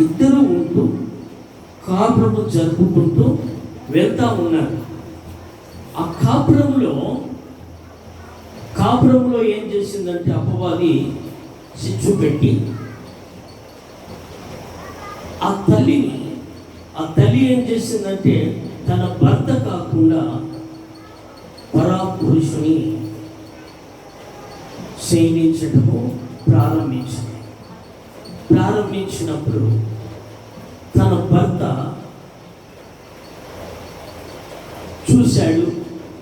ఇద్దరు ఉంటూ కాపురము జరుపుకుంటూ వెళ్తా ఉన్నారు. ఆ కాపురంలో ఏం చేసిందంటే అపవాది చిచ్చు పెట్టి ఆ తల్లి ఏం చేసిందంటే తన భర్త కాకుండా పరాపురుషుని సేవించడము ప్రారంభించినప్పుడు తన భర్త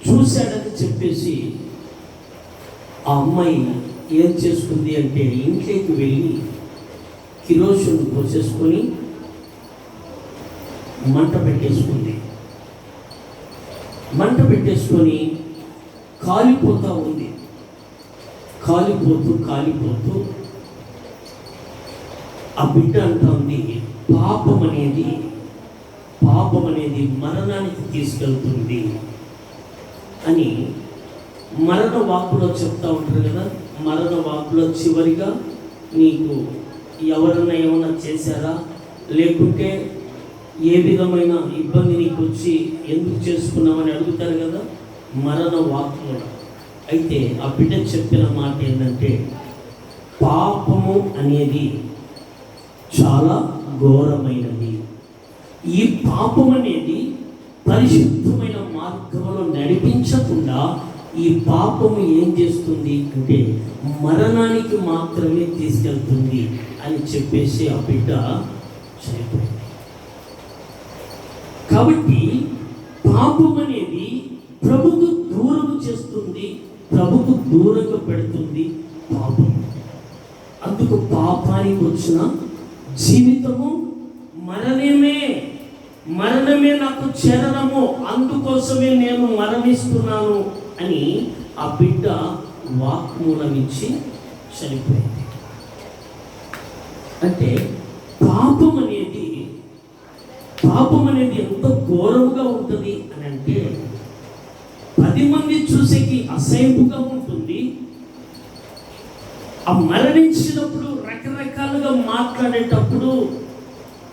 చూశాడని చెప్పేసి ఆ అమ్మాయి ఏం చేసుకుంది అంటే ఇంట్లోకి వెళ్ళి కిరోసిన్ పోసేసుకొని మంట పెట్టేసుకొని కాలిపోతూ ఉంది. కాలిపోతూ ఆ బిడ్డ అంటుంది, పాపం అనేది మరణానికి తీసుకెళ్తుంది అని మరణ వాక్కులో చెప్తా ఉంటారు కదా. మరణ వాక్కులో చివరిగా నీకు ఎవరన్నా ఏమన్నా చేశారా, లేకుంటే ఏ విధమైన ఇబ్బంది నీకు వచ్చి ఎందుకు చేసుకున్నామని అడుగుతారు కదా మరణ వాక్కులో. అయితే ఆ బిడ్డ చెప్పిన మాట ఏంటంటే, పాపము అనేది చాలా ఘోరమైనది. ఈ పాపం అనేది పరిశుద్ధమైన మార్గంలో నడిపించకుండా ఈ పాపము ఏం చేస్తుంది అంటే మరణానికి మాత్రమే తీసుకెళ్తుంది అని చెప్పేసి ఆ బిడ్డ చనిపోయింది. కాబట్టి పాపం అనేది ప్రభుకు దూరం చేస్తుంది, ప్రభుకు దూరంగా పెడుతుంది పాపం. అందుకు పాపానికి వచ్చిన జీవితము మరణమే నాకు చరణము, అందుకోసమే నేను మరణిస్తున్నాను అని ఆ బిడ్డ వాక్మూలం ఇచ్చి చనిపోయింది. అంటే పాపం అనేది ఎంత ఘోరంగా ఉంటుంది అని అంటే 10 మంది చూసేకి అసహ్యముగా ఉంటుంది. ఆ మరణించినప్పుడు రకరకాలుగా మాట్లాడేటప్పుడు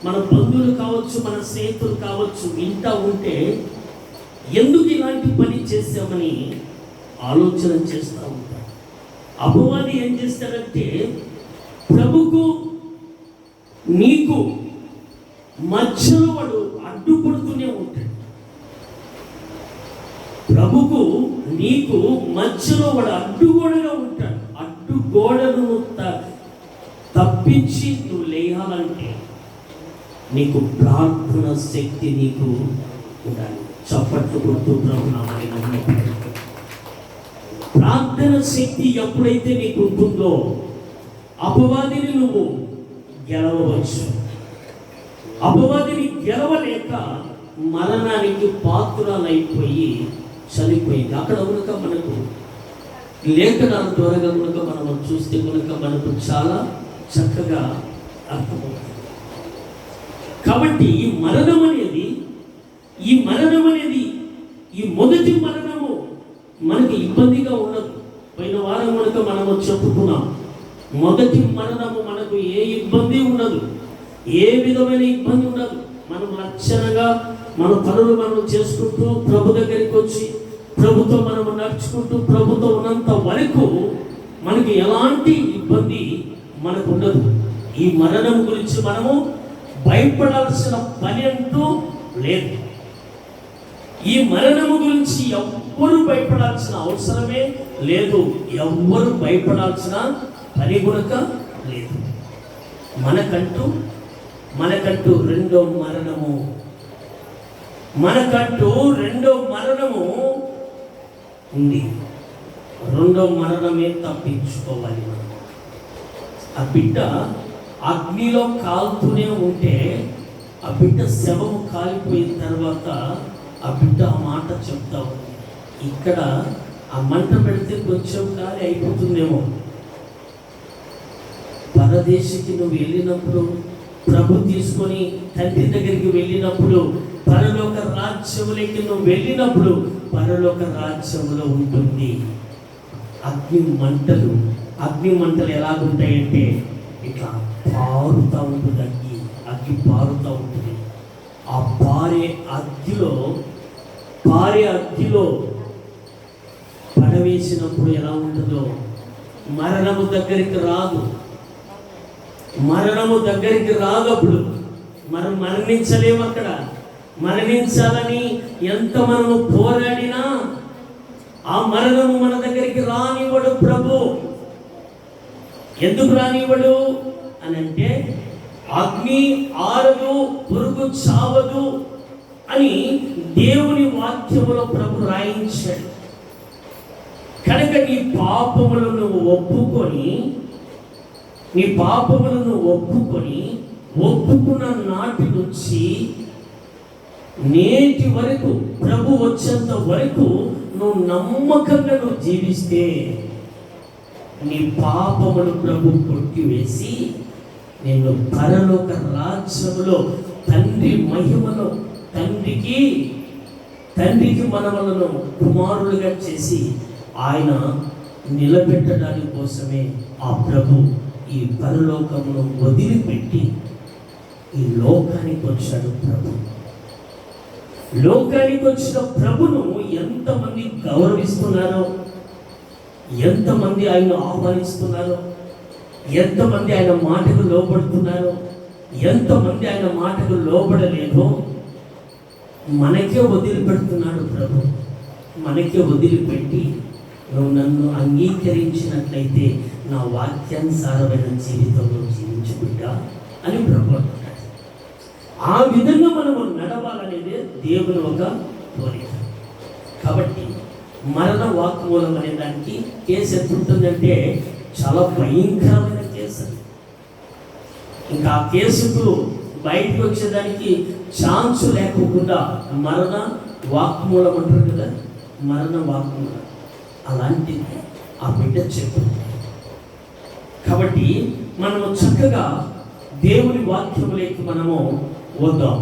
మన బంధువులు కావచ్చు, మన స్నేహితులు కావచ్చు, వింటా ఉంటే ఎందుకు ఇలాంటి పని చేస్తామని ఆలోచన చేస్తూ ఉంటారు. అపవాది ఏం చేస్తాడంటే ప్రభుకు నీకు మధ్యలో వాడు అడ్డుపడుతూనే ఉంటాడు. ప్రభుకు నీకు మధ్యలో వాడు అడ్డుగోడగా ఉంటాడు. అడ్డుగోడను తప్పించి నువ్వు లేయాలంటే నీకు ప్రార్థన శక్తి నీకు ఉండాలి. చప్పట్లు కొడుతూ ప్రభునామని ప్రార్థన శక్తి ఎప్పుడైతే నీకు ఉంటుందో అపవాదిని నువ్వు గెలవవచ్చు. అపవాదిని గెలవలేక మరణానికి పాత్రలైపోయి చనిపోయింది. అక్కడ కనుక మనకు లేఖనాల ద్వారా కనుక మనం చూస్తే కనుక మనకు చాలా చక్కగా అర్థమవుతుంది. కాబట్టి ఈ మరణం అనేది ఈ మొదటి మరణము మనకి ఇబ్బందిగా ఉండదు. పోయిన వారం కనుక మనము చెప్పుకున్నాం, మొదటి మరణము మనకు ఏ ఇబ్బంది ఉండదు, ఏ విధమైన ఇబ్బంది ఉండదు. మనం లక్షణంగా మన పనులు మనం చేసుకుంటూ ప్రభు దగ్గరికి వచ్చి ప్రభుతో మనము నడుచుకుంటూ ప్రభుతో ఉన్నంత వరకు మనకి ఎలాంటి ఇబ్బంది మనకు ఉండదు. ఈ మరణం గురించి మనము భయపడాల్సిన పని అంటూ లేదు. ఈ మరణము గురించి ఎవ్వరు భయపడాల్సిన అవసరమే లేదు. ఎవ్వరు భయపడాల్సిన పని గునక లేదు. మనకంటూ రెండో మరణము ఉంది. రెండో మరణమే తప్పించుకోవాలి. ఆ బిడ్డ అగ్నిలో కాలుతూనే ఉంటే ఆ బిడ్డ శవము కాలిపోయిన తర్వాత ఆ బిడ్డ ఆ మాట చెప్తా ఉంది. ఇక్కడ ఆ మంట పెడితే కొంచెం కాలి అయిపోతుందేమో. పరదేశికి నువ్వు వెళ్ళినప్పుడు, ప్రభు తీసుకొని తండ్రి దగ్గరికి వెళ్ళినప్పుడు, పరలోక రాజ్యములకి నువ్వు వెళ్ళినప్పుడు పరలోక రాజ్యములో ఉంటుంది అగ్ని మంటలు ఎలాగుంటాయంటే ఇట్లా పారుతూ ఉంటుంది. అగ్గి పారుతూ ఉంటుంది. ఆ పారే అగ్గిలో పడవేసినప్పుడు ఎలా ఉంటుందో, మరణము దగ్గరికి రాదు. అప్పుడు మనం మరణించలేము. అక్కడ మరణించాలని ఎంత మనము పోరాడినా ఆ మరణము మన దగ్గరికి రానివ్వడు ప్రభు. ఎందుకు రానివ్వడు అని అంటే, అగ్ని ఆరదు, పురుగు చావదు అని దేవుని వాక్యములో ప్రభు రాయించాడు. కనుక నీ పాపములను ఒప్పుకున్న నాటి నుంచి నేటి వరకు, ప్రభు వచ్చేంత వరకు నువ్వు నమ్మకంగా జీవిస్తే నీ పాపమును ప్రభు కొట్టివేసి నిన్ను పరలోక రాజ్యములో తండ్రి మహిమలో తండ్రికి మనలను కుమారులుగా చేసి ఆయన నిలబెట్టడానికి కోసమే ఆ ప్రభు ఈ పరలోకమును వదిలిపెట్టి ఈ లోకానికి వచ్చాడు. లోకానికి వచ్చిన ప్రభును ఎంతమంది గౌరవిస్తున్నారో, ఎంతమంది ఆయన ఆహ్వానిస్తున్నారో, ఎంతమంది ఆయన మాటకు లోబడుతున్నారో, ఎంతమంది ఆయన మాటకు లోబడలేదో మనకే వదిలిపెడుతున్నాడు ప్రభు. మనకే వదిలిపెట్టి, నువ్వు నన్ను అంగీకరించినట్లయితే నా వాక్యానుసారమైన జీవితంలో జీవించుకుంటా అని ప్రభు అంటున్నాడు. ఆ విధంగా మనము నడవాలనేదే దేవుని ఒక కోరిక. కాబట్టి మరణ వాక్మూలం అనే దానికి కేసు ఎత్తుంటుందంటే చాలా భయంకరమైన కేసు. ఇంకా ఆ కేసుకు బయటకు వచ్చేదానికి ఛాన్స్ లేకుండా మరణ వాక్మూలం అంటారు కదా, మరణ వాక్మూలం అలాంటిది ఆ బిడ్డ చెప్తుంది. కాబట్టి మనము చక్కగా దేవుని వాక్యములోకి మనము వద్దాం.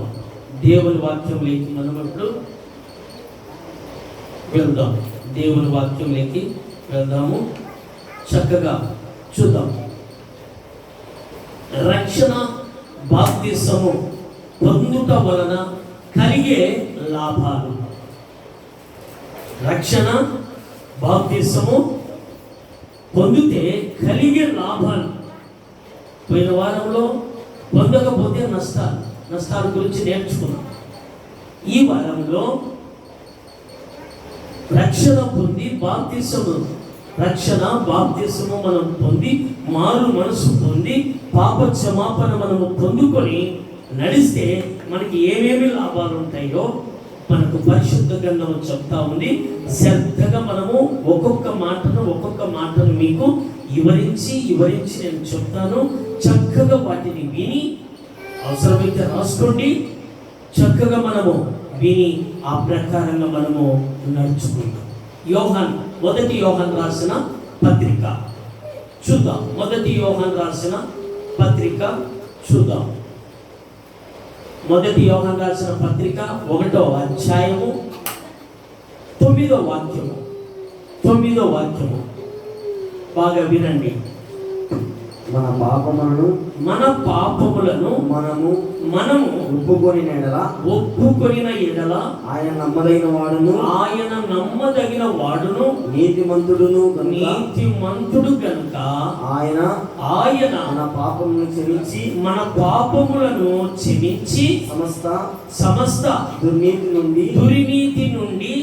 దేవుని వాక్యములోకి మనం ఇప్పుడు వెళ్దాం. దేవుని వాక్యంలోకి వెళ్దాము. చక్కగా చూద్దాం. రక్షణ బాప్తిసము పొందుట వలన కలిగే లాభాలు. రక్షణ బాప్తిసము పొందితే కలిగే లాభాలు. పోయిన వారంలో పొందకపోతే నష్టాల గురించి నేర్చుకున్నాం. ఈ వారంలో రక్షణ బాప్తిసము మనం పొంది, మారు మనసు పొంది, పాప క్షమాపణ మనము పొందుకొని నడిస్తే మనకి ఏమేమి లాభాలు ఉంటాయో మనకు పరిశుద్ధ గ్రంథం చెప్తా ఉంది. శ్రద్ధగా మనము ఒక్కొక్క మాటను మీకు వివరించి నేను చెప్తాను. చక్కగా వాటిని విని, అవసరమైతే రాసుకోండి. చక్కగా మనము విని ఆ ప్రకారంగా మనము నడుచుకుంటాం. మొదటి యోహాను రాసిన పత్రిక చూద్దాం. మొదటి యోహాను రాసిన పత్రిక చూద్దాం. మొదటి యోహాను రాసిన పత్రిక 1వ అధ్యాయము 9వ వాక్యము బాగా వినండి. మన పాపములను మనము ఒప్పుకొనిన ఎడల ఆయన నమ్మదగిన వాడును నీతిమంతుడు గనుక ఆయన మన పాపములను క్షమించి సమస్త దుర్నీతి నుండి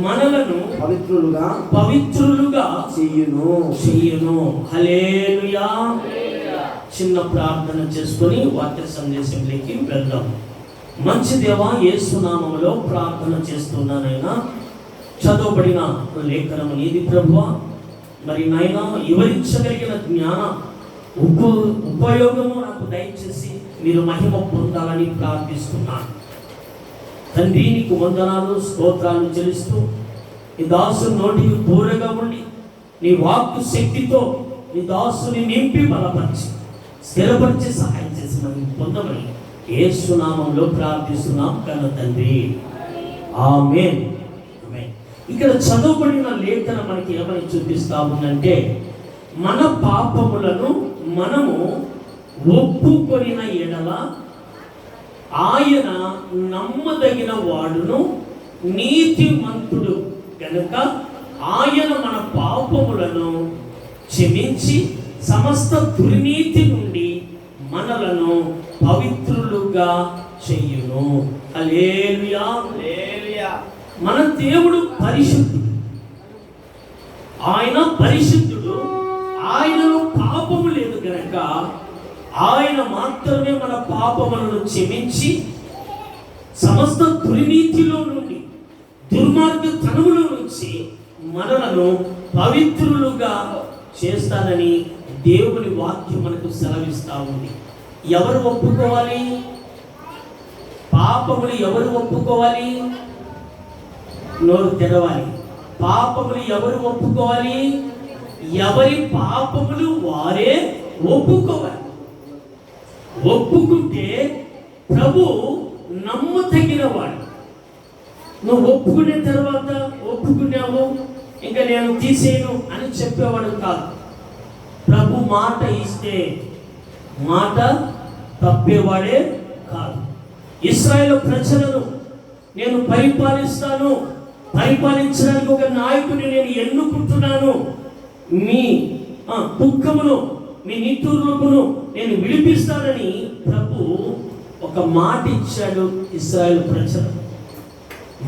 మనలను పవిత్రులుగా చెయ్యును. హల్లెలూయా. చిన్న ప్రార్థన చేసుకొని వాక్య సందేశంలోకి వెళ్దాం. మంచి దేవా, యేసు నామములో ప్రార్థన చేస్తున్నానైనా, చదవబడిన లేఖనము నీది ప్రభువా. మరి నాయన, వివరించగలిగిన జ్ఞాన ఉపయోగము నాకు దయచేసి మీరు మహిమ పొందాలని ప్రార్థిస్తున్నాను తండ్రి. నీకు వందనాలు, స్తోత్రాలు చెల్లిస్తూ ఈ దాసు నోటికి పూరగా ఉండి నీ వాక్కు శక్తితో నీ దాసుని నింపి బలపరిచి స్థిరపరిచి సహాయం చేసి మనం పొందమని యేసు నామములో ప్రార్థిస్తున్నాం కన్న తండ్రి. ఆమేన్. ఇక్కడ చదవబడిన లేఖన మనకి ఏమని చూపిస్తా ఉందంటే, మన పాపములను మనము ఒప్పుకొనిన ఎడల ఆయన నమ్మదగిన వాడును నీతిమంతుడు కనుక ఆయన మన పాపములను క్షమించి సమస్త దుర్నీతి నుండి మనలను పవిత్రులుగా చెయ్యును. హల్లెలూయా. హల్లెలూయా. మన దేవుడు పరిశుద్ధుడు, ఆయన పరిశుద్ధుడు, ఆయనలో పాపము లేదు కనుక ఆయన మాత్రమే మన పాపములను క్షమించి సమస్త దుర్నీతిలో నుండి దుర్మార్గతనములో నుంచి మనలను పవిత్రులుగా చేస్తానని దేవుని వాక్యం మనకు సెలవిస్తా ఉంది. ఎవరు ఒప్పుకోవాలి? పాపములు ఎవరు ఒప్పుకోవాలి? నోరు తెరవాలి. పాపములు ఎవరు ఒప్పుకోవాలి? ఎవరి పాపములు వారే ఒప్పుకోవాలి. ఒప్పుకుంటే ప్రభు నమ్మదగిన వాడు. నువ్వు ఒప్పుకునే తర్వాత ఒప్పుకున్నావు ఇంకా నేను తీసేయను అని చెప్పేవాడు కాదు. ప్రభు మాట ఇస్తే మాట తప్పేవాడే కాదు. ఇశ్రాయేలు ప్రజలను నేను పరిపాలిస్తాను, పరిపాలించడానికి ఒక నాయకుడిని నేను ఎన్నుకుంటున్నాను, మీ దుఃఖమును మీ నిట్టూర్పును నేను విడిపిస్తానని ప్రభు ఒక మాట ఇచ్చాడు ఇశ్రాయేలు ప్రజలకు.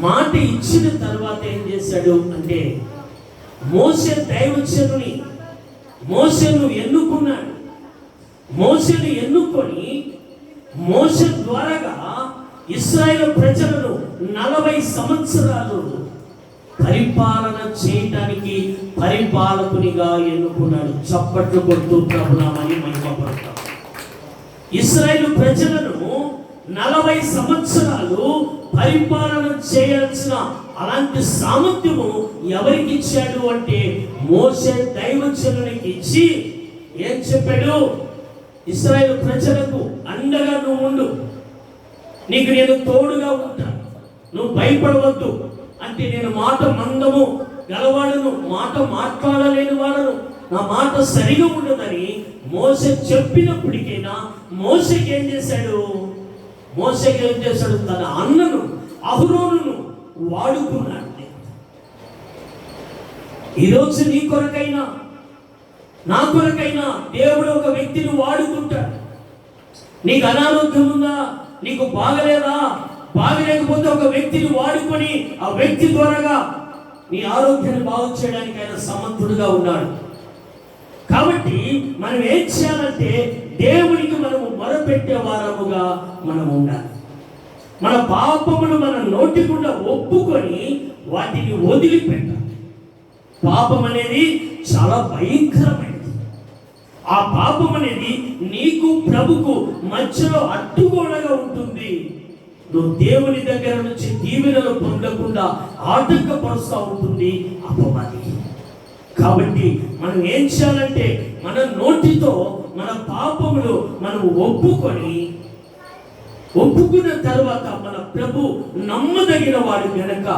మాట ఇచ్చిన తర్వాత ఏం చేశాడు అంటే మోషే దైవజనుని మోషేను ఎన్నుకున్నాడు. మోషేను ఎన్నుకొని మోషే ద్వారాగా ఇశ్రాయేలు ప్రజలను 40 సంవత్సరాలు పరిపాలన చేయటానికి పరిపాలకునిగా ఎన్నుకున్నాడు. చప్పట్లు కొడుతూ ప్రభునామాన్ని మహిమపడతాం. ఇశ్రాయేలు ప్రజలను 40 సంవత్సరాలు పరిపాలన చేయాల్సిన అలాంటి సామర్థ్యము ఎవరికి ఇచ్చాడు అంటే మోషే దైవజనునికి ఇచ్చి ఏం చెప్పాడు? ఇశ్రాయేలు ప్రజలకు అండగా నువ్వు ఉండు, నీకు నేను తోడుగా ఉంటాను, నువ్వు భయపడవద్దు అంటే నేను మాట మందము గలవాడను, మాట మాట్లాడలేని వాడను, నా మాట సరిగా ఉండదని మోషే చెప్పినప్పటికైనా మోషేకి ఏం చేశాడు? తన అన్నను అహరోనును వాడుకున్నాడు. ఈరోజు నీ కొరకైనా నా కొరకైనా దేవుడు ఒక వ్యక్తిని వాడుకుంటాడు. నీకు అనారోగ్యం ఉందా, నీకు బాగలేదా, బాగలేకపోతే ఒక వ్యక్తిని వాడుకొని ఆ వ్యక్తి ద్వారాగా నీ ఆరోగ్యాన్ని బాగు చేయడానికి ఆయన సమర్థుడుగా ఉన్నాడు. కాబట్టి మనం ఏం చేయాలంటే దేవునికి మనము మొరపెట్టే వారముగా మనం ఉండాలి. మన పాపములు మన నోటి గుండా ఒప్పుకొని వాటిని వదిలిపెట్టాలి. పాపం అనేది చాలా భయంకరమైనది. ఆ పాపం అనేది నీకు ప్రభుకు మధ్యలో అడ్డుగోడగా ఉంటుంది. నువ్వు దేవుని దగ్గర నుంచి దీవెనలు పొందకుండా ఆటంకపరుస్తూ ఉంటుంది అపవాది. కాబట్టి మనం ఏం చేయాలంటే మన నోటితో మన పాపములు మనం ఒప్పుకున్న తర్వాత మన ప్రభు నమ్మదగిన వాడు గనక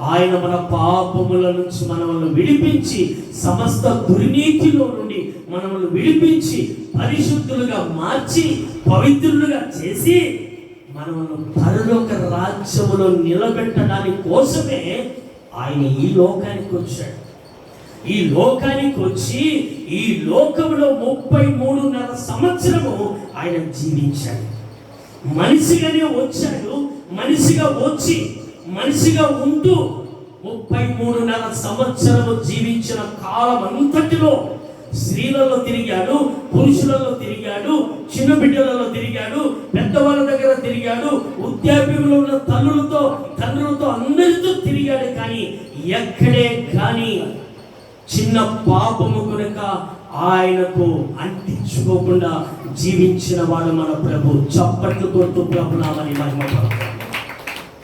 ఆయన మన పాపముల నుంచి మనల్ని విడిపించి సమస్త దుర్నీతిలో నుండి మనల్ని విడిపించి పరిశుద్ధులుగా మార్చి పవిత్రులుగా చేసి మనల్ని పరలోక రాజ్యములో నిలబెట్టడానికి కోసమే ఆయన ఈ లోకానికి వచ్చాడు. ఈ లోకానికి వచ్చి ఈ లోకంలో 33.5 సంవత్సరము ఆయన జీవించాడు. మనిషిగానే వచ్చాడు. మనిషిగా వచ్చి మనిషిగా ఉంటూ 33.5 సంవత్సరము జీవించిన కాలం అంతటిలో స్త్రీలలో తిరిగాడు, పురుషులలో తిరిగాడు, చిన్న బిడ్డలలో తిరిగాడు, పెద్దవాళ్ళ దగ్గర తిరిగాడు, వృద్ధాప్యంలో ఉన్న తండ్రులతో అందరితో తిరిగాడు. కానీ ఎక్కడే కానీ చిన్న పాపము కనుక ఆయనకు అంటించుకోకుండా జీవించిన వాడు మన ప్రభు. చప్పట్లు కొడుతూ ప్రభునామని మహిమపడతాం.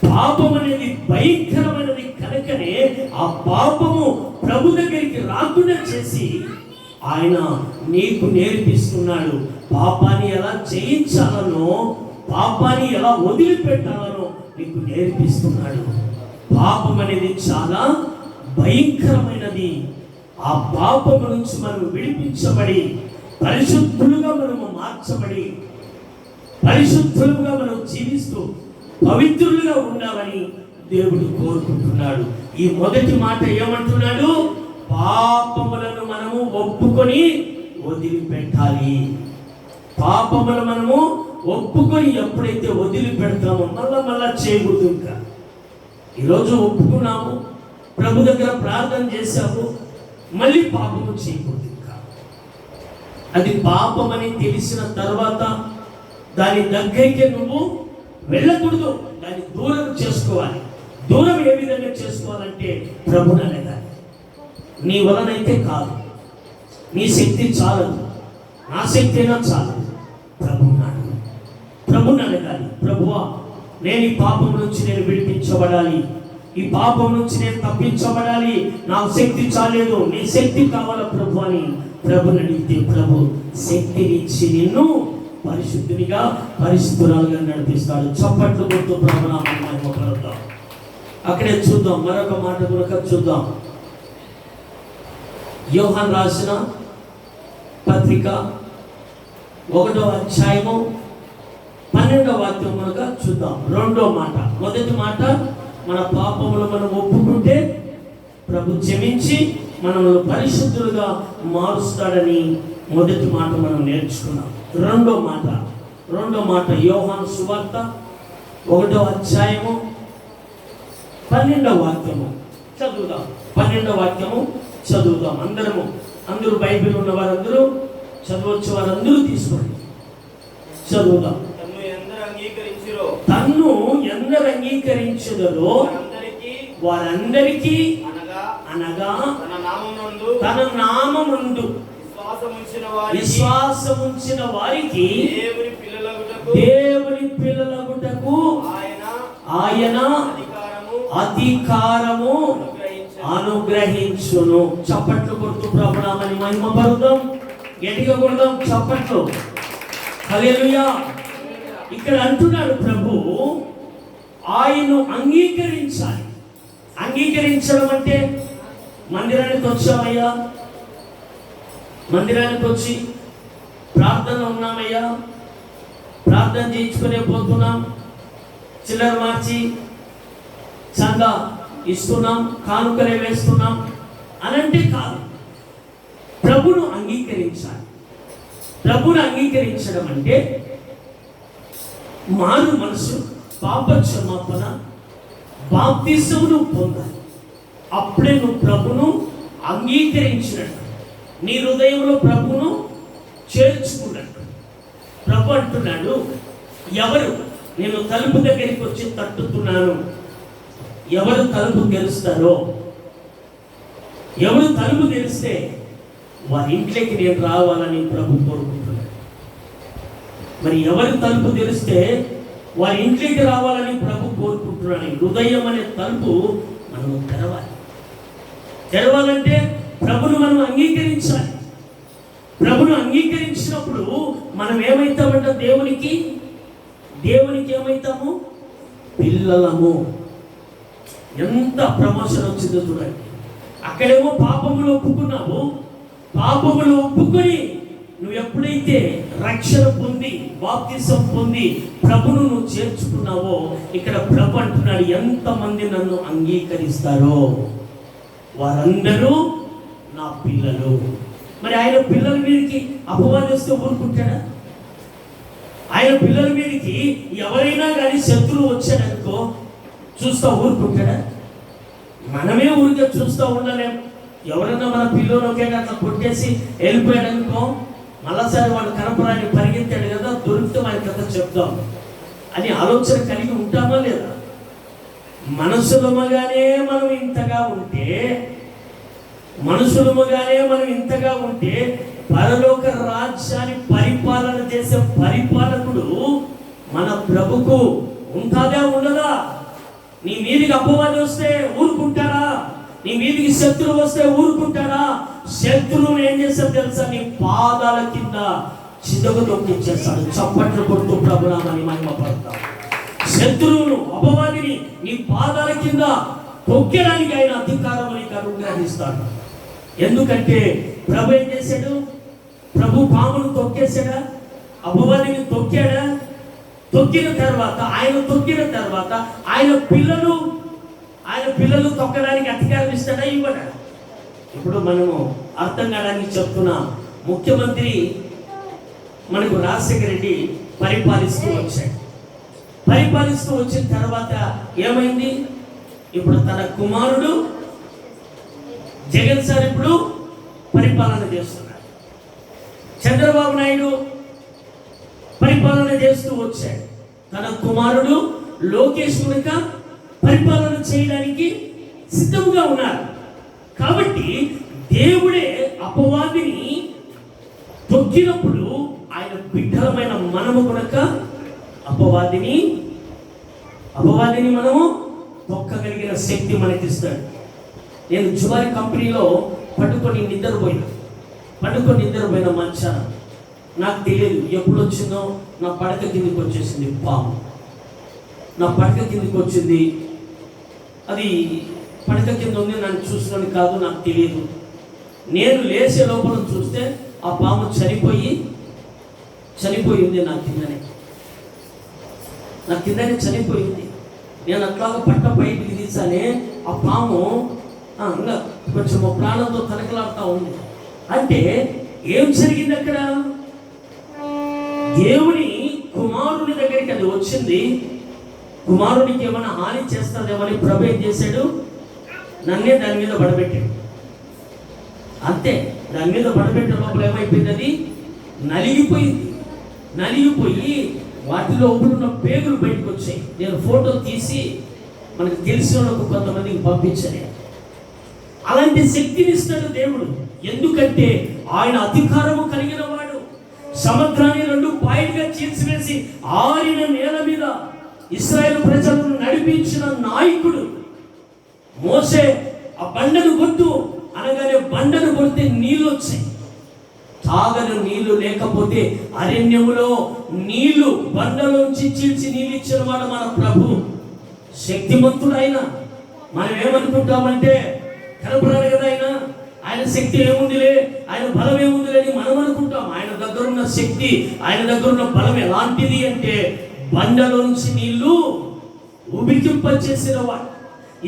పాపం అనేది భయంకరమైనది కనుకనే ఆ పాపము ప్రభు దగ్గరికి రాకుండా చేసి ఆయన నీకు నేర్పిస్తున్నాడు. పాపాన్ని ఎలా జయించాలనో, పాపాన్ని ఎలా వదిలిపెట్టాలనో నీకు నేర్పిస్తున్నాడు. పాపం అనేది చాలా భయంకరమైనది. ఆ పాపము నుంచి మనం విడిపించబడి పరిశుద్ధులుగా మనము మార్చబడి పరిశుద్ధులుగా మనం జీవిస్తూ పవిత్రులుగా ఉండాలని దేవుడు కోరుకుంటున్నాడు. ఈ మొదటి మాట ఏమంటున్నాడు? పాపములను మనము ఒప్పుకొని వదిలిపెట్టాలి. పాపములు మనము ఒప్పుకొని ఎప్పుడైతే వదిలిపెడతామో మళ్ళా చేయకూడదు. ఇంకా ఈరోజు ఒప్పుకున్నాము, ప్రభు దగ్గర ప్రార్థన చేశాము, మళ్ళీ పాపము చేయకూడదు. ఇంకా అది పాపమని తెలిసిన తర్వాత దాని దగ్గరికి నువ్వు వెళ్ళకూడదు, దాన్ని దూరం చేసుకోవాలి. దూరం ఏ విధంగా చేసుకోవాలంటే ప్రభుని అడగాలి. నీ వలనైతే కాదు, నీ శక్తి చాలదు, నా శక్తి అయినా చాలదు, ప్రభుని అడగాలి. ప్రభువా, నేను ఈ పాపం నుంచి నేను విడిపించబడాలి, ఈ పాపం నుంచి నేను తప్పించబడాలి, నా శక్తి చాలేదు, నీ శక్తి కావాలా ప్రభు అని ప్రభుని అడిగితే ప్రభు శక్తినిచ్చి నిన్ను పరిశుద్ధునిగా పరిశుద్ధురాలుగా నడిపిస్తాడు. చప్పట్లు కొడుతూ ప్రభునామమున మహిమపడతాం. అక్కడే చూద్దాం, మరొక మాట కనుక చూద్దాం. యోహాను రాసిన పత్రిక 1వ అధ్యాయము 12వ వాక్యం కనుక చూద్దాం. 2వ మాట. మొదటి మాట, మన పాపములు మనం ఒప్పుకుంటే ప్రభు క్షమించి మనల్ని పరిశుద్ధులుగా మారుస్తాడని మొదటి మాట మనం నేర్చుకున్నాం. రెండో మాట యోహాను సువార్త 1వ అధ్యాయము 12వ వాక్యము చదువుదాం. 12వ వాక్యము చదువుదాం. అందరూ బైబిల్ ఉన్న వారందరూ చదవచ్చు, వారందరూ తీసుకోండి, చదువుదాం. తన్ను ఎందరు అంగీకరించుదరో వారందరికీ అనగా తన నామమందు విశ్వాసముంచిన వారికి దేవుని పిల్లలగుటకు ఆయన అధికారము అనుగ్రహించును. చప్పట్లు కొడుతూ ప్రభునామని మహిమపరుద్దాం, గట్టిగా కొడదాం చప్పట్లు. హల్లెలూయా. ఇక్కడ అంటున్నాడు ప్రభు, ఆయన్ను అంగీకరించాలి. అంగీకరించడం అంటే మందిరానికి వచ్చామయ్యా, మందిరానికి వచ్చి ప్రార్థన ఉన్నామయ్యా, ప్రార్థన చేయించుకునే పోతున్నాం, చిల్లర మార్చి చందా ఇస్తున్నాం, కానుకలే వేస్తున్నాం అనంటే కాదు. ప్రభును అంగీకరించాలి. ప్రభును అంగీకరించడం అంటే మారు మనసు, పాప క్షమాపణ, బాప్తిసమును పొందాలి. అప్పుడే నువ్వు ప్రభును అంగీకరించినట్టు, నీ హృదయంలో ప్రభును చేర్చుకున్నట్టు. ప్రభు అంటున్నాడు, ఎవరు నేను తలుపు దగ్గరికి వచ్చి తట్టుతున్నాను, ఎవరు తలుపు తెరుస్తారో, ఎవరు తలుపు తెరిస్తే వారి ఇంట్లోకి నేను రావాలని ప్రభు కోరుకుంటున్నాడు. మరి ఎవరు తలుపు తెరిస్తే వారి ఇంట్లోకి రావాలని ప్రభు కోరుకుంటున్నాడు. హృదయం అనే తలుపు మనం తెరవాలంటే ప్రభును మనం అంగీకరించాలి. ప్రభును అంగీకరించినప్పుడు మనం ఏమైతామంట? దేవునికి ఏమైతాము? పిల్లలము. ఎంత ప్రమోషన్ వచ్చిందో చూడండి. అక్కడేమో పాపములు ఒప్పుకున్నావు, పాపములు ఒప్పుకొని నువ్వు ఎప్పుడైతే రక్షణ పొంది బాప్తిసం పొంది ప్రభును నువ్వు చేర్చుకున్నావో, ఇక్కడ ప్రభు అంటున్నాడు, ఎంతమంది నన్ను అంగీకరిస్తారో వారందరూ నా పిల్లలు. మరి ఆయన పిల్లల మీదకి అపవాదిస్తూ ఊరుకుంటాడా? ఆయన పిల్లల మీదకి ఎవరైనా కానీ శత్రువు వచ్చాడనుకో చూస్తా ఊరుకుంటాడా? మనమే ఊరికే చూస్తూ ఉండలేం. ఎవరైనా మన పిల్లలకే అట్లా కొట్టేసి వెళ్ళిపోయాడనుకో, మళ్ళాసారి వాడు కనపరాన్ని పరిగెత్తాడు కదా, దొరికితే మన కథ చెప్దాం అని ఆలోచన కలిగి ఉంటామా లేదా? మనుషులముగానే మనం ఇంతగా ఉంటే పరలోక రాజ్యాన్ని పరిపాలన చేసే పరిపాలకుడు మన ప్రభుకు ఉంటుందా ఉండదా? నీ మీదికి అపవాది వస్తే ఊరుకుంటాడా? నీ మీదికి శత్రువు వస్తే ఊరుకుంటాడా? శత్రువుని ఏం చేస్తాడు తెలుసా? నీ పాదాల కింద చిదకు తొక్కిచ్చేస్తాడు. చప్పట్లు కొడుతూ ప్రభునామని మహిమపడతాం. శత్రువును, అపవాదిని నీ పాదాల కింద తొక్కడానికి ఆయన అధికారం నీకు అనుగ్రహిస్తాడు. ఎందుకంటే ప్రభు ఏం చేశాడు? ప్రభు పామును తొక్కేశాడా? అపవాదిని తొక్కాడా? తొక్కిన తర్వాత ఆయన పిల్లలు తొక్కడానికి అధికారం ఇస్తాడా? ఇవ్వడా? ఇప్పుడు మనము అర్థం కావడానికి చెప్తున్నా. ముఖ్యమంత్రి మనకు రాజశేఖర రెడ్డి పరిపాలిస్తూ వచ్చిన తర్వాత ఏమైంది? ఇప్పుడు తన కుమారుడు జగన్ సార్ ఇప్పుడు పరిపాలన చేస్తున్నాడు. చంద్రబాబు నాయుడు పరిపాలన చేస్తూ వచ్చాడు. తన కుమారుడు లోకేష్ కనుక పరిపాలన చేయడానికి సిద్ధంగా ఉన్నారు. కాబట్టి దేవుడే అపవాదిని తొక్కినప్పుడు ఆయన బిడ్డలమైన మనము కనుక అపవాదిని మనము తొక్కగలిగిన శక్తి మనకిస్తాడు. నేను జువారి కంపెనీలో పట్టుకొని నిద్రపోయిన మంచాన నాకు తెలియదు ఎప్పుడు వచ్చిందో, నా పడక కిందకి వచ్చేసింది పాము. నా పడక కిందకి వచ్చింది. అది పడక కింద ఉంది, నన్ను చూసుకొని కాదు, నాకు తెలియదు. నేను లేచే లోపల చూస్తే ఆ పాము చనిపోయింది. నా కిందనే చనిపోయింది. నేను అట్లాగా పట్ట బయటికి తీసానే ఆ పాము ఇంకా కొంచెం ప్రాణంతో తనకలాడుతూ ఉంది. అంటే ఏం జరిగింది అక్కడ? దేవుని కుమారుని దగ్గరికి అది వచ్చింది. కుమారునికి ఏమైనా హాని చేస్తుందేమని ప్రభు ఏం చేశాడు? నన్నే దాని మీద పడబెట్టాడు. అంతే, దాని మీద పడబెట్టే లోపల ఏమైపోయింది? అది నలిగిపోయి వాటిలో ఉన్న పేగులు బయటకు వచ్చాయి. నేను ఫోటో తీసి మనకు తెలిసిన కొంతమందికి పంపించాను. అలాంటి శక్తిని ఇస్తాడు దేవుడు. ఎందుకంటే ఆయన అధికారము కలిగిన వాడు. సముద్రాన్ని 2 పాయలుగా చీల్చివేసి ఆరిన నేల మీద ఇశ్రాయేలు ప్రజలను నడిపించిన నాయకుడు. మోసే ఆ బండను కొట్టు అనగానే బండను కొడితే నీళ్ళు వచ్చాయి. తాగని నీళ్లు లేకపోతే అరణ్యములో నీళ్లు బండలోంచి చీల్చి నీళ్ళు ఇచ్చిన వాడు మన ప్రభు. శక్తిమంతుడైన మనం ఏమనుకుంటామంటే కనపడాలి కదా ఆయన శక్తి ఏముందిలే, ఆయన బలం ఏముందిలే అని మనం అనుకుంటాం. ఆయన దగ్గర ఉన్న శక్తి, ఆయన దగ్గర ఉన్న బలం ఎలాంటిది అంటే బండలోంచి నీళ్లు ఉబికింపచేసిన వాడు.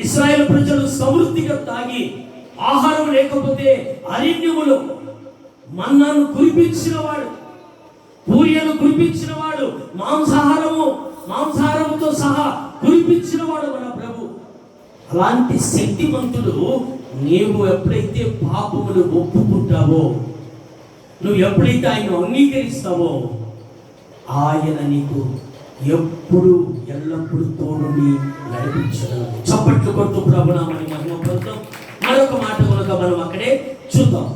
ఇశ్రాయేలు ప్రజలు సమృద్ధిగా తాగి ఆహారం లేకపోతే అరణ్యములో మన్నాను కురిపించిన వాడు, పూరియలు కురిపించిన వాడు, మాంసాహారముతో సహా కురిపించిన వాడు మన ప్రభు. అలాంటి శక్తిమంతుడు నీవు ఎప్పుడైతే పాపములు ఒప్పుకుంటావో, నువ్వు ఎప్పుడైతే ఆయన అంగీకరిస్తావో, ఆయన నీకు ఎల్లప్పుడూ తోడుని నడిపించగలరు. చప్పట్లు కొట్టు ప్రభునామని మహిమ పొందుతాం. మరొక మాట కనుక మనం అక్కడే చూద్దాం.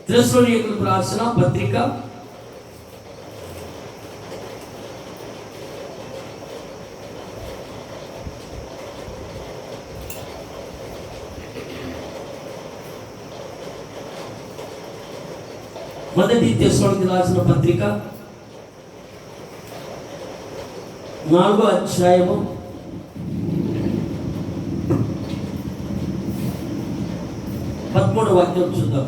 తెస్సలోనికీయులకు రాసిన పత్రిక 1 తెస్సలోనికీయులకు రాసిన పత్రిక 4వ అధ్యాయము 13వ వాక్యం చూద్దాం.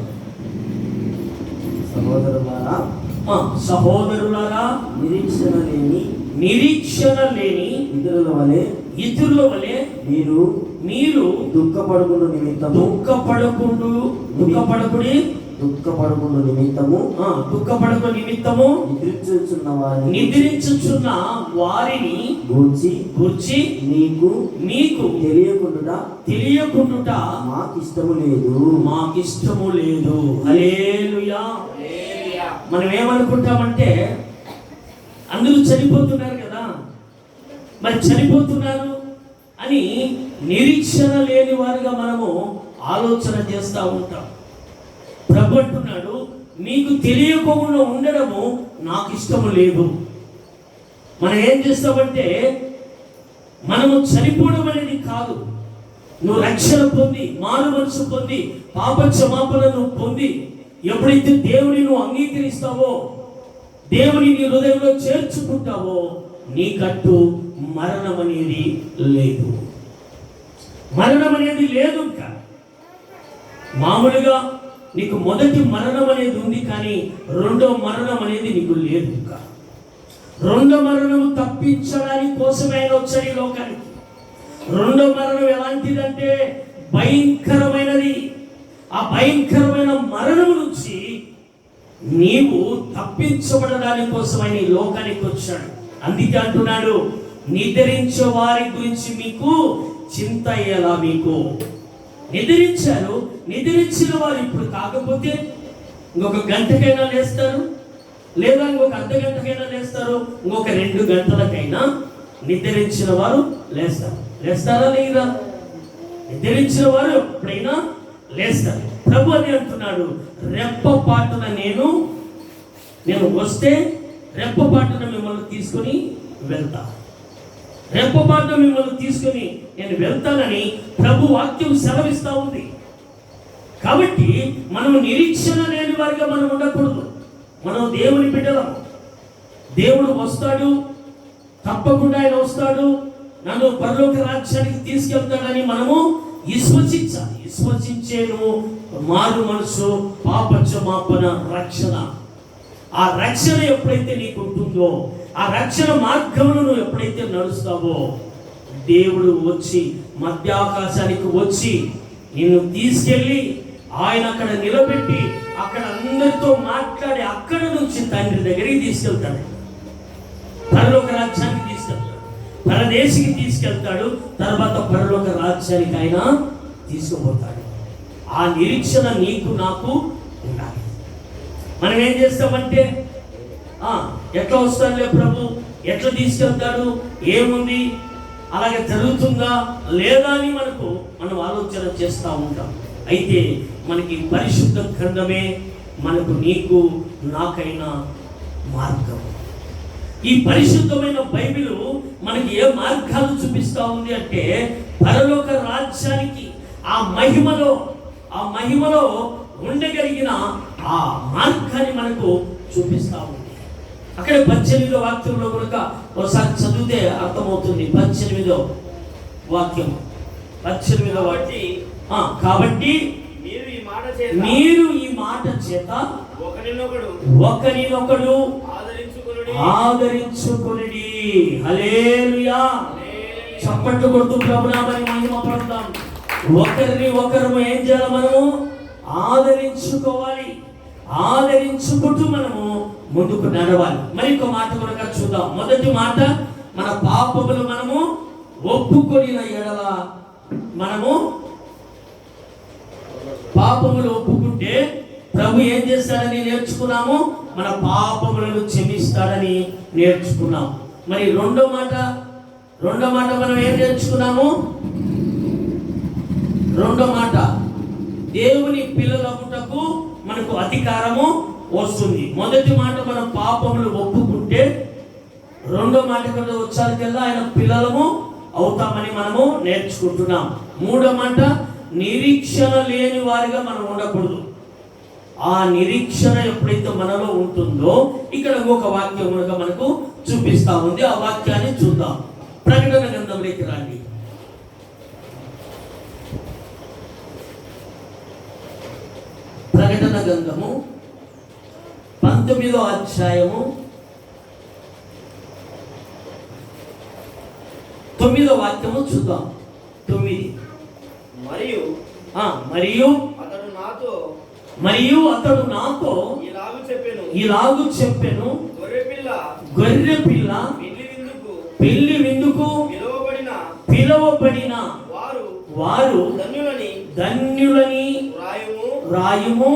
సహోదరులారా నిరీక్షణ లేని ఇతరుల వలె మీరు దుఃఖపడకుండా నిమిత్తము నిద్రించుచున్న వారిని గూర్చి నీకు తెలియకుండా మాకిష్టము లేదు. హల్లెలూయా. మనం ఏమనుకుంటామంటే అందరూ చనిపోతున్నారు కదా, మరి చనిపోతున్నారు అని నిరీక్షణ లేని వారిగా మనము ఆలోచన చేస్తూ ఉంటాం. ప్రభు అంటున్నాడు, మీకు తెలియకుండా ఉండడము నాకు ఇష్టము లేదు. మనం ఏం చేస్తామంటే మనము చనిపోవడం అనేది కాదు. నువ్వు రక్షణ పొంది, మారు మనసు పొంది, పాప క్షమాపణను పొంది ఎప్పుడైతే దేవుని నువ్వు అంగీకరిస్తావో, దేవుని నీ హృదయంలో చేర్చుకుంటావో, నీకంటూ మరణం అనేది లేదు. మరణం అనేది లేదు. ఇంకా మామూలుగా నీకు మొదటి మరణం అనేది ఉంది, కానీ రెండో మరణం అనేది నీకు లేదు. ఇంకా రెండో మరణం తప్పించడానికి కోసమే ఆయన వచ్చాడు ఈ లోకానికి. రెండో మరణం ఎలాంటిదంటే భయంకరమైనది. ఆ భయంకరమైన మరణం నుంచి నీవు తప్పించబడడానికి కోసం ఆయన ఈ లోకానికి వచ్చాడు. అందుకే అంటున్నాడు, నిద్రించే వారి గురించి మీకు చింత ఎలా. మీకు నిద్రించారు, నిద్రించిన వారు ఇప్పుడు కాకపోతే ఇంకొక గంటకైనా లేస్తారు, లేదా ఇంకొక అర్ధ గంటకైనా లేస్తారు, ఇంకొక 2 గంటలకైనా నిద్రించిన వారు లేస్తారు. లేస్తారా లేదా? నిద్రించిన వారు ఎప్పుడైనా లేస్తారు. ప్రభు అని అంటున్నాడు, రెప్పపాటున నేను వస్తే రెప్పపాటున మిమ్మల్ని తీసుకొని వెళ్తా. రెప్పపాటున మిమ్మల్ని తీసుకొని నేను వెళ్తానని ప్రభు వాక్యం సెలవిస్తూ ఉంది. కాబట్టి మనం నిరీక్షణ లేని వారిగా మనం ఉండకూడదు. మనం దేవుని బిడ్డలం. దేవుడు వస్తాడు, తప్పకుండా ఆయన వస్తాడు, నన్ను పరలోక రాజ్యానికి తీసుకెళ్తాడని మనము విశ్వసించాలి. విశ్వసించేను మారు మనసు, పాపక్షమాపణ, రక్షణ. ఆ రక్షణ ఎప్పుడైతే నీకు ఉంటుందో, ఆ రక్షణ మార్గంలో నువ్వు ఎప్పుడైతే నడుస్తావో, దేవుడు వచ్చి మధ్యాకాశానికి వచ్చి నిన్ను తీసుకెళ్ళి ఆయన అక్కడ నిలబెట్టి అక్కడ అందరితో మాట్లాడి అక్కడ నుంచి తండ్రి దగ్గరికి తీసుకెళ్తాడు. పరలోక రాజ్యానికి తీసుకెళ్తాడు, పరదేశికి తీసుకెళ్తాడు, తర్వాత పరలోక రాజ్యానికి ఆయన తీసుకుపోతాడు. ఆ నిరీక్షణ నీకు నాకు ఉండాలి. మనం ఏం చేస్తామంటే ఎట్లా వస్తాడులే ప్రభు, ఎట్లా తీసుకెళ్తాడు, ఏముంది, అలాగే జరుగుతుందా లేదా అని మనం ఆలోచన చేస్తూ ఉంటాం. అయితే మనకి పరిశుద్ధ గ్రంథమే మనకు నీకు నాకైనా మార్గం. ఈ పరిశుద్ధమైన బైబిల్ మనకి ఏ మార్గాలు చూపిస్తూ ఉంది అంటే, పరలోక రాజ్యానికి ఆ మహిమలో ఉండగలిగిన ఆ మార్గాన్ని మనకు చూపిస్తూ ఉంది. అక్కడ 18వ వాక్యంలో కనుక ఒకసారి చదివితే అర్థమవుతుంది. 18వ వాక్యం, 18వ వాక్యం. కాబట్టి మీరు ఈ మాట చేత ఒకరినొకడు ఆదరించుకొనుడి. హల్లెలూయా. చప్పట్లు కొడుతూ ప్రభునామని మహిమ పడతాం. ఒకరిని ఒకరు ఏం చేయాలి? మనము ఆదరించుకోవాలి. ఆదరించుకుంటూ మనము ముందుకు నడవాలి. మరి ఇంకో మాట కూడా చూద్దాం. మొదటి మాట, మన పాపములు మనము ఒప్పుకొనిన ఎడల, మనము పాపములు ఒప్పుకుంటే ప్రభు ఏం చేస్తాడని నేర్చుకున్నాము, మన పాపములను క్షమిస్తాడని నేర్చుకున్నాం. మరి రెండో మాట మనం ఏం నేర్చుకున్నాము? రెండో మాట, దేవుని పిల్లలగుటకు మనకు అధికారము వస్తుంది. మొదటి మాట మనం పాపములు ఒప్పుకుంటే, రెండో మాట కూడా వచ్చారికల్లా ఆయన పిల్లలము అవుతామని మనము నేర్చుకుంటున్నాం. మూడో మాట, నిరీక్షణ లేని వారిగా మనం ఉండకూడదు. ఆ నిరీక్షణ ఎప్పుడైతే మనలో ఉంటుందో, ఇక్కడ ఒక వాక్యం కనుక మనకు చూపిస్తా ఉంది. ఆ వాక్యాన్ని చూద్దాం. ప్రకటన గ్రంథంలోకి రండి. ప్రకటన గ్రంథము 19వ అధ్యాయము 9వ వాక్యము చూద్దాం. 9. మరియు అతడు నాతో ఇలాగు చెప్పెను, గొర్రె పిల్ల పెళ్లి విందుకు పిలువబడిన వారు ధన్యులని రాయుము.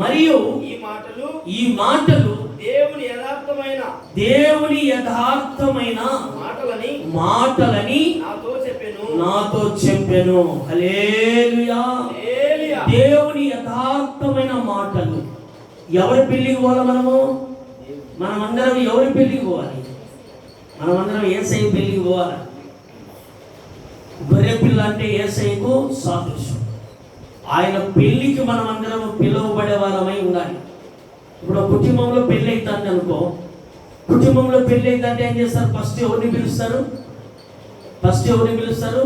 మరియు ఈ మాటలు దేవుని యథార్థమైన మాటలని నాతో చెప్పెను. హల్లెలూయా. దేవుని యథార్థమైన మాటలు. ఎవరి పెళ్లికి పోవాలి? మనమందరం ఎవరి పెళ్లికి పోవాలి? మనమందరం యేసయ్య పెళ్లికి పోవాలి. గొర్రె పిల్ల అంటే యేసయ్యకు సాదృశ్యం. ఆయన పెళ్లికి మనమందరం పిలువబడే వారమై ఉండాలి. ఇప్పుడు కుటుంబంలో పెళ్లి అవుతుంది అనుకో, కుటుంబంలో పెళ్లి అవుతుంటే ఏం చేస్తారు? ఫస్ట్ ఎవరిని పిలుస్తారు?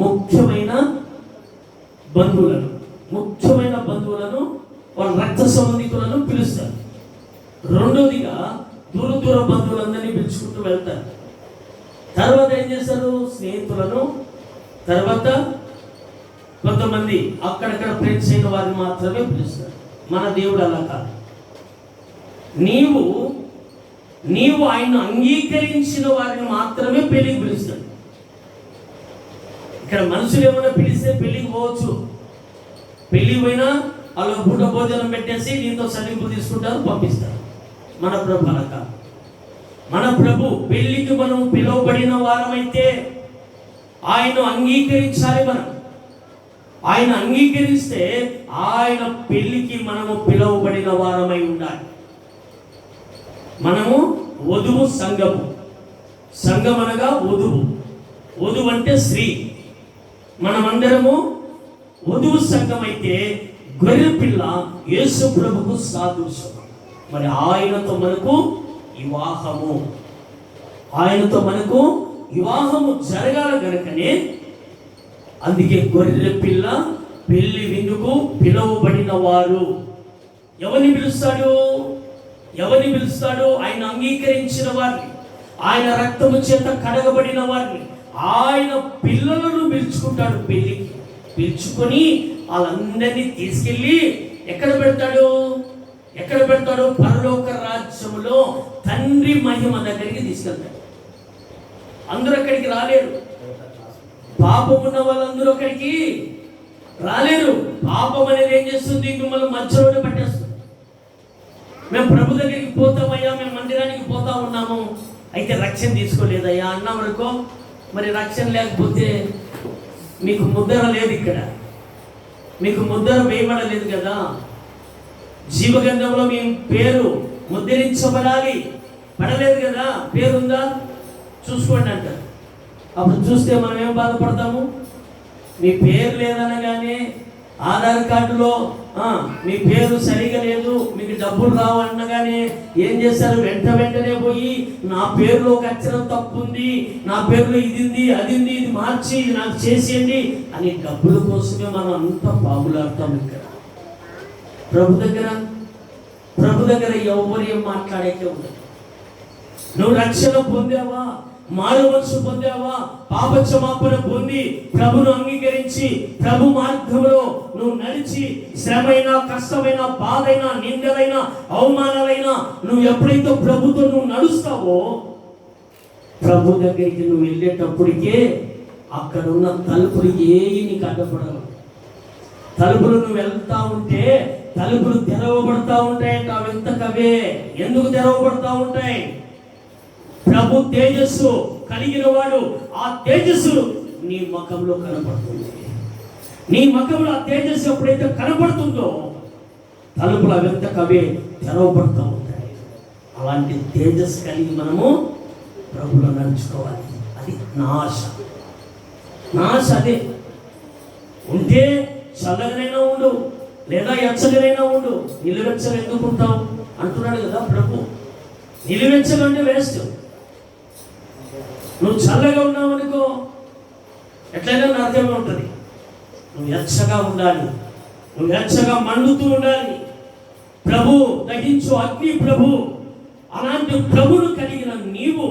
ముఖ్యమైన బంధువులను. ముఖ్యమైన బంధువులను, వాళ్ళ రక్త సంబంధికులను పిలుస్తారు. రెండోదిగా దూర దూర బంధువులందరినీ పిలుచుకుంటూ వెళ్తారు. తర్వాత ఏం చేస్తారు? స్నేహితులను, తర్వాత కొంతమంది అక్కడక్కడ ఫ్రెండ్స్ అయిన వారిని మాత్రమే పిలుస్తారు. మన దేవుడు అలా కాదు. నీవు ఆయన అంగీకరించిన వారిని మాత్రమే పెళ్లికి పిలుస్తాడు. ఇక్కడ మనుషులు ఏమైనా పిలిస్తే పెళ్లికి పోవచ్చు. పెళ్లికి పోయినా వాళ్ళు పూట భోజనం పెట్టేసి నీతో సరిగ్గు తీసుకుంటారు, పంపిస్తారు. మన ప్రభు అలా కాదు. మన ప్రభు పెళ్లికి మనం పిలువబడిన వారమైతే ఆయన అంగీకరించాలి. ఆయన అంగీకరిస్తే ఆయన పెళ్లికి మనము పిలువబడిన వారమై ఉండాలి. మనము వధువు, సంఘము. సంఘం అనగా వధువు, వధువు అంటే స్త్రీ. మనమందరము వధువు సంఘం అయితే గొర్రె పిల్ల యేసు ప్రభుకు సాదృశ్యం. మరి ఆయనతో మనకు వివాహము జరగాల గనుకనే అందుకే గొర్రె పిల్ల పెళ్లి విందుకు పిలువబడిన వారు. ఎవరిని పిలుస్తాడు? ఆయన అంగీకరించిన వారిని, ఆయన రక్తము చేత కడగబడిన వారిని, ఆయన పిల్లలను పిలుచుకుంటాడు. పెళ్లికి పిలుచుకొని వాళ్ళందరినీ తీసుకెళ్ళి ఎక్కడ పెడతాడు? పరలోక రాజ్యములో తండ్రి మహిమ దగ్గరికి తీసుకెళ్తాడు. అందరూ అక్కడికి రాలేరు. పాపం ఉన్న వాళ్ళందరూ అక్కడికి రాలేరు. పాపం అనేది ఏం చేస్తుంది? మిమ్మల్ని మధ్యలోనే పట్టేస్తుంది. మేము ప్రభు దగ్గరికి పోతామయ్యా, మేము మందిరానికి పోతా ఉన్నాము, అయితే రక్షణ తీసుకోలేదయ్యా అన్న వరకు. మరి రక్షణ లేకపోతే మీకు ముద్ర లేదు, ఇక్కడ మీకు ముద్ర వేయబడలేదు కదా. జీవగంధంలో మీ పేరు ముద్రించబడాలి, పడలేదు కదా. పేరుందా చూసుకోండి అంటారు. అప్పుడు చూస్తే మనం ఏం బాధపడతాము? మీ పేరు లేదనగానే ఆధార్ కార్డులో మీ పేరు సరిగా లేదు, మీకు డబ్బులు రావు అనగానే ఏం చేస్తారు? వెంటనే పోయి నా పేరులో ఒక అక్షరం తప్పు ఉంది, నా పేరులో ఇది ఉంది, అది ఉంది, ఇది మార్చి ఇది నాకు చేసేయండి అని డబ్బుల కోసమే మనం అంతా పాగులాడతాం. ఇక్కడ ప్రభు దగ్గర ఎవరు ఏం మాట్లాడేకే ఉండదు. నువ్వు రక్షణ పొందావా, మారు మనసు పొందావా, పాప క్షమాపణ పొంది ప్రభును అంగీకరించి ప్రభు మార్గంలో నువ్వు నడిచి శ్రమైనా, కష్టమైన, బాధైనా, నిందలైనా, అవమానాలైనా నువ్వు ఎప్పుడైతే ప్రభుతో నువ్వు నడుస్తావో ప్రభు దగ్గరికి నువ్వు వెళ్ళేటప్పటికే అక్కడ ఉన్న తలుపులు ఏవి నీకు అడ్డపడవు. తలుపులు నువ్వు వెళ్తా ఉంటే తలుపులు తెరవబడతా ఉంటాయంట. అవి ఎంతకవే ఎందుకు తెరవబడతా ఉంటాయి? ప్రభు తేజస్సు కలిగిన వాడు, ఆ తేజస్సు నీ ముఖంలో కనపడుతుంది. నీ ముఖంలో ఆ తేజస్సు ఎప్పుడైతే కనపడుతుందో తలుపులు అవెంతకవే తెరవబడతా ఉంటాయి. అలాంటి తేజస్సు కలిగి మనము ప్రభులో నడుచుకోవాలి. అది నా ఆశ. అదే ఉంటే చల్లగానైనా ఉండు, లేదా ఎచ్చగనైనా ఉండు. నిలువెచ్చగా ఎందుకు ఉంటావు అంటున్నాడు కదా ప్రభు. నిలువెచ్చగా అంటే వేస్ట్. నువ్వు చల్లగా ఉన్నావు అనుకో, ఎట్లయినా అర్థమే ఉంటుంది. నువ్వు ఎచ్చగా ఉండాలి, నువ్వు ఎచ్చగా మండుతూ ఉండాలి. ప్రభు దహించు అగ్ని ప్రభు. అలాంటి ప్రభును కలిగిన నీవు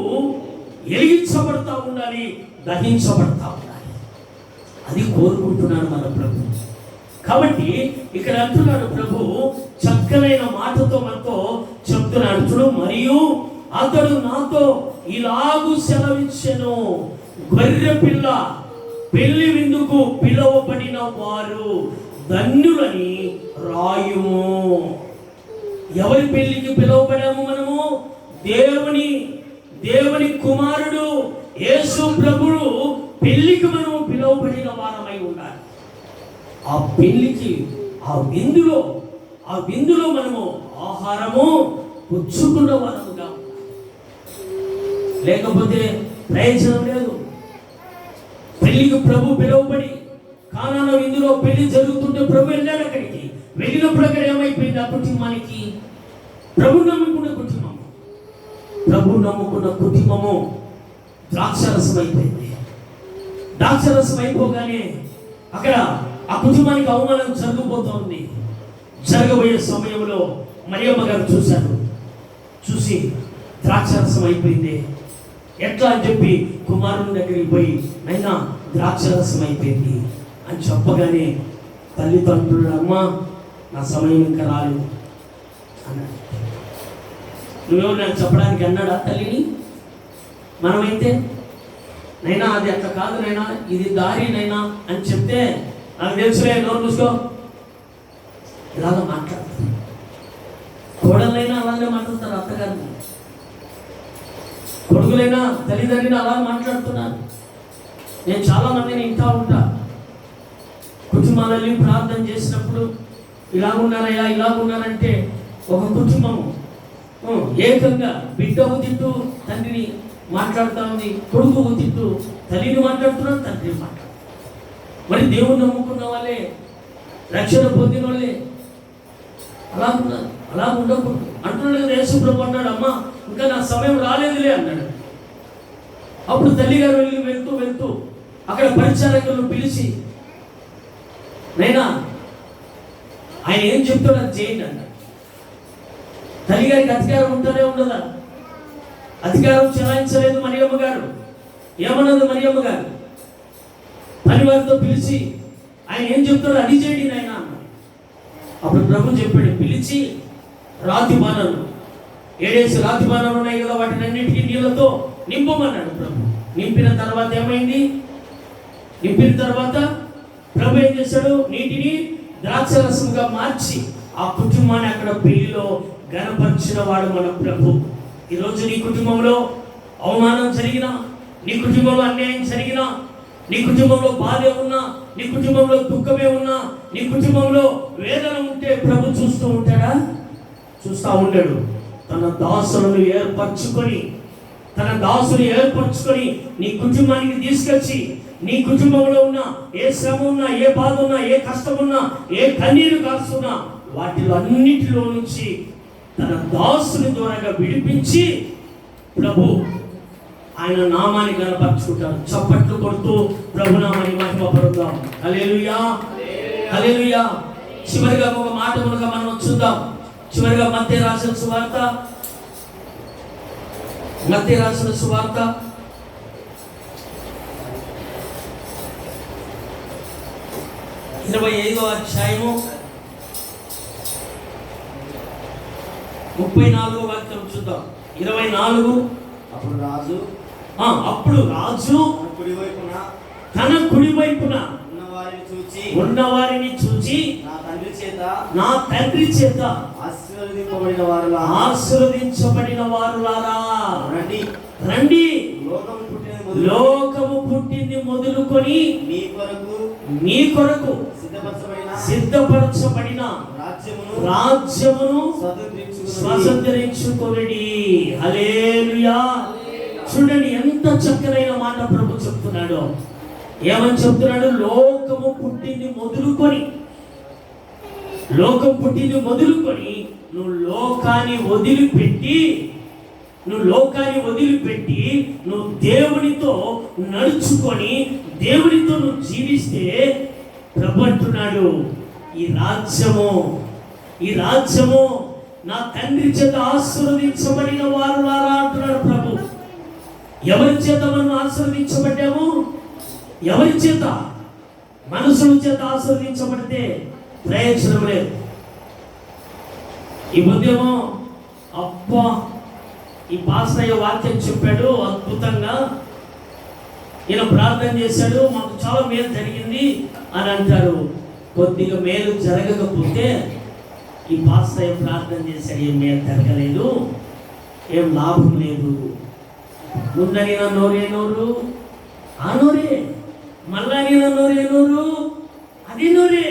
ఎలిగించబడతా ఉండాలి, దహించబడతా ఉండాలి. అది కోరుకుంటున్నాడు మన ప్రభు. కాబట్టి ఇక్కడ అంటున్నాడు ప్రభు, చక్కనైన మాటతో మనతో చెప్తున్నాడు చూడు. మరియు అతడు నాతో ఇలాగూ సెలవిచ్చెను, గొర్రె పిల్ల పెళ్లి విందుకు పిలువబడిన వారు ధన్యులని రాయుము. ఎవరి పెళ్లికి పిలువబడాము మనము? దేవుని కుమారుడు యేసు ప్రభువు పెళ్లికి మనము పిలువబడిన వారమై ఉండాలి. ఆ పెళ్లికి, ఆ విందులో మనము ఆహారము పుచ్చుకున్న వారముగా, లేకపోతే ప్రయోజనం లేదు. పెళ్లికి ప్రభు పిలువబడి కానాను విందులో పెళ్లి జరుగుతుంటే ప్రభు వెళ్ళాడు. అక్కడికి వెళ్ళినప్పుడు అక్కడ ఏమైపోయింది? ఆ కుటుంబానికి, ప్రభు నమ్ముకున్న కుటుంబము ద్రాక్షరసం అయిపోయింది. ద్రాక్షరసం అయిపోగానే అక్కడ ఆ కుటుంబానికి అవమానం జరగబోతోంది. జరగబోయే సమయంలో మరియమ్మ గారు చూశారు. చూసి ద్రాక్షరసం అయిపోయింది, ఎట్లా అని చెప్పి కుమారుని దగ్గరికి పోయి, నైనా ద్రాక్షరసం అయిపోయింది అని చెప్పగానే తల్లిదండ్రులు, అమ్మ నా సమయం ఇంకా రాలేదు అన్నాడు. నువ్వేమో నాకు చెప్పడానికి అన్నాడా తల్లిని? మనమైతే నైనా అది అట్లా కాదు నైనా, ఇది దారి నైనా అని చెప్తే, నాకు తెలుసులే నోరు మూసుకో, ఇలాగ మాట్లాడతారు. కోడలైనా అలాగే మాట్లాడతారు, అత్తగారిని. కొడుకులైనా తల్లిదండ్రులు అలా మాట్లాడుతున్నారు. నేను చాలా మందిని వింటా ఉంటా. కుటుంబాలని ప్రార్థన చేసినప్పుడు ఇలాగున్నారయ్యా ఇలాగున్నారంటే, ఒక కుటుంబము ఏకంగా బిడ్డకు తిట్టు తండ్రిని మాట్లాడుతూ ఉంది, కొడుకు తిట్టు తల్లిని మాట్లాడుతున్నారు, తండ్రిని మాట్లాడుతున్నారు. మరి దేవుని నమ్ముకున్న వాళ్ళే, రక్షణ పొందిన వాళ్ళే అలా ఉన్నారు. అలా ఉండకూడదు అంటున్నాడు కదా యేసుప్రభు అన్నాడు, అమ్మ ఇంకా నా సమయం రాలేదులే అన్నాడు. అప్పుడు తల్లిగారు వెళ్తూ అక్కడ పరిచారకులను పిలిచి, నైనా ఆయన ఏం చెప్తాడు అది చేయండి అన్నాడు. తల్లిగారికి అధికారం ఉంటూనే ఉండదా? అధికారం చెలాయించలేదు మరియమ్మ గారు. ఏమన్నది మరియమ్మ గారు? పనివారితో పిలిచి ఆయన ఏం చెప్తాడో అది చేయండి నాయన అన్నాడు. అప్పుడు ప్రభు చెప్పాడు, పిలిచి రాతి బాణాలు 7 రాతి బాణాలు ఉన్నాయి కదా, వాటిని అన్నిటికీ నీళ్ళతో నింపమన్నాడు ప్రభు. నింపిన తర్వాత ఏమైంది? నింపిన తర్వాత ప్రభు ఏం చేశాడు? నీటిని ద్రాక్షరసముగా మార్చి ఆ కుటుంబాన్ని అక్కడ పెళ్లిలో గణపరిచిన వాడు మన ప్రభు. ఈరోజు నీ కుటుంబంలో అవమానం జరిగినా, నీ కుటుంబంలో అన్యాయం జరిగినా, నీ కుటుంబంలో బాధ ఉన్నా, నీ కుటుంబంలో దుఃఖమే ఉన్నా, నీ కుటుంబంలో వేదన ఉంటే ప్రభు చూస్తూ ఉంటాడా? చూస్తూ ఉంటాడు. తన దాసులను ఏర్పరచుకొని నీ కుటుంబానికి తీసుకొచ్చి, నీ కుటుంబంలో ఉన్న ఏ శ్రమ ఉన్నా, ఏ బాధ ఉన్నా, ఏ కష్టం ఉన్నా, ఏ కన్నీరు కాస్తున్నా, వాటిలో అన్నిటిలో నుంచి తన దాసుని ద్వారాగా విడిపించి ప్రభు ఆయన నామాన్ని గణపరుచుకుంటాడు. చప్పట్లు కొడుతూ ప్రభు నామాన్ని మహిమపరుద్దాం. హల్లెలూయా, హల్లెలూయా. చివరిగా ఒక మాట కనుక మనం చూద్దాం. చివరిగా మత్తయి రాసిన సువార్త 25వ అధ్యాయము 34వ వాక్యం చూద్దాం. 24. అప్పుడు రాజు తన కుడివైపున ఉన్నవారిని చూచి నా తండ్రి చేత ఆశీర్వదించబడిన వారులారా రండి, లోకము పుట్టింది మొదలుకొని మీ కొరకు సిద్ధపరచబడిన రాజ్యమును స్వతంత్రించుకొనిడి. హల్లెలూయా. చూడండి ఎంత చక్కనైన మాట ప్రభు చెప్తున్నాడు. ఏమని చెప్తున్నాడు? లోకము పుట్టింది మొదలుకొని నువ్వు లోకాన్ని వదిలిపెట్టి నువ్వు దేవునితో నడుచుకొని దేవునితో నువ్వు జీవిస్తే ప్రభు అంటున్నాడు, ఈ రాజ్యము నా తండ్రి చేత ఆశీర్వదించబడిన వారులారా అంటున్నాడు ప్రభు. ఎవరి చేత మనం ఆశీర్వదించబడ్డాము? ఎవరి చేత? మనుషుల చేత ఆశీర్వదించబడితే ప్రయోజనం లేదు. ఈ ఉదయమో అబ్బా ఈ పాస్టయ్య వాక్యం చెప్పాడు అద్భుతంగా, ఈయన ప్రార్థన చేశాడు, మాకు చాలా మేలు జరిగింది అని అంటారు. కొద్దిగా మేలు జరగకపోతే ఈ పాస్టయ్య ప్రార్థన చేశాడు, ఏం మేలు జరగలేదు, ఏం లాభం లేదు. ముందని నా నోరే నోరు, ఆ నోరే, మళ్ళా నీ నా నోరే నోరు, అది నోరే.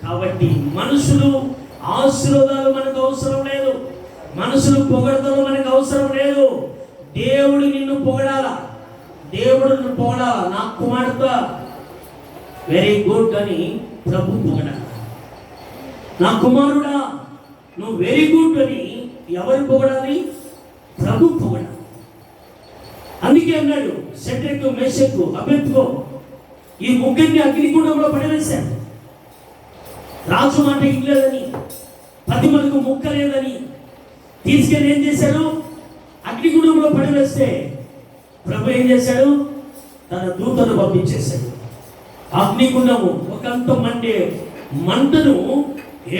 కాబట్టి మనుషులు ఆశీర్వాదాలు మనకు అవసరం లేదు, మనుషులు పొగడతలు మనకు అవసరం లేదు. దేవుడు నిన్ను పొగడాలా, నా కుమార్తె వెరీ గుడ్ అని ప్రభు పొగడాలి. నా కుమారుడా నువ్వు వెరీ గుడ్ అని ఎవరు పొగడాలి? ప్రభు పొగడాలి. అందుకే అన్నాడు, షడ్రకు, మేషకు, అబేద్నెగో ఈ ముగ్గురిని అగ్నిగుండంలో పడవేశాడు. రాజు మాట ఇవ్వలేదని, పతిమలకు ముక్క లేదని తీసుకెళ్ళి ఏం చేశారు? అగ్నిగుండంలో పడివేస్తే ప్రభు ఏం చేశాడు? తన దూతను పంపించేశాడు. అగ్నిగుండము ఒకంత మండే మంటను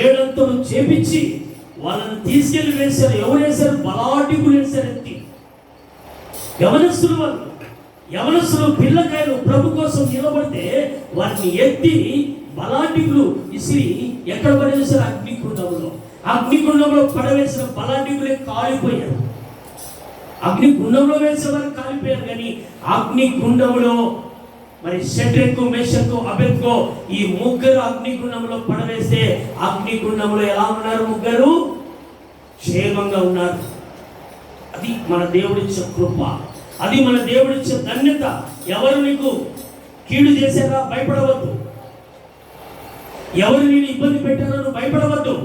7 అంతలు చేపించి వాళ్ళని తీసుకెళ్లి వేశారు. ఎవరు వేశారు? బలాఢ్యులు వేశారు. ఎత్తి యవనస్తులు పిల్లకాయలు ప్రభు కోసం నిలబడితే వారిని ఎత్తి బలాఢ్యులు ఇసిరి ఎక్కడ పడేశారు? అగ్నిగుండంలో. అగ్నిగుండంలో పడవేసిన బలాఢ్యులే కాలిపోయారు. అగ్నిగుండంలో వేసేవారు కాలిపోయారు. కానీ అగ్నిగుండంలో మరి షడ్రకు, మేషకు, అబేద్గో ఈ ముగ్గురు అగ్నిగుండంలో పడవేస్తే అగ్నిగుండంలో ఎలా ఉన్నారు? ముగ్గురు క్షేమంగా ఉన్నారు. అది మన దేవుడిచ్చే కృప, అది మన దేవుడిచ్చే ధన్యత. ఎవరు నీకు కీడు చేశారా? భయపడవద్దు. ఎవరు నేను ఇబ్బంది పెట్టారో నువ్వు భయపడవద్దు.